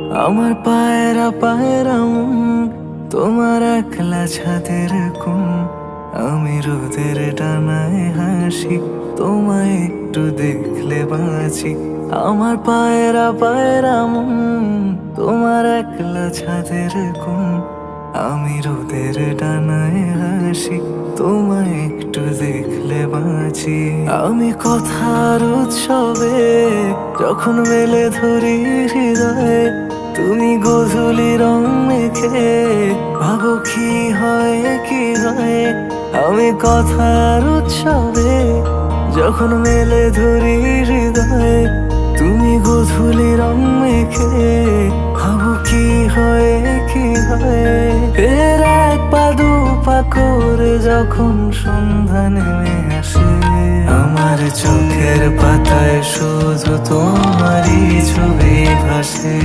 আমার পায়রা পায়রা মন তোমার একলা ছাদের কোণ। আমি রোদের ডানায় হাসি, তোমায় একটু দেখলে বাঁচি। আমার পায়রা পায়রা মন তোমার একলা ছাদের কোণ। আমি রোদের ডানায় হাসি, তোমায় একটু দেখলে বাঁচি। আমি কথার উৎসবে যখন মেলে ধরি হৃদয়ে, তুমি গোধূলি রং মেখে ভাবো কি হয় কি হয়। আমি কথার উৎসবে যখন মেলে ধরি হৃদয়ে, তুমি গোধূলি রং মেখে ভাবো কি হয় কি হয়। ফের এক পা দু পা করে যখন সন্ধ্যা নেমে আসে, আমার চোখের পাতায় শুধু তোমারই ছবি ভাসে।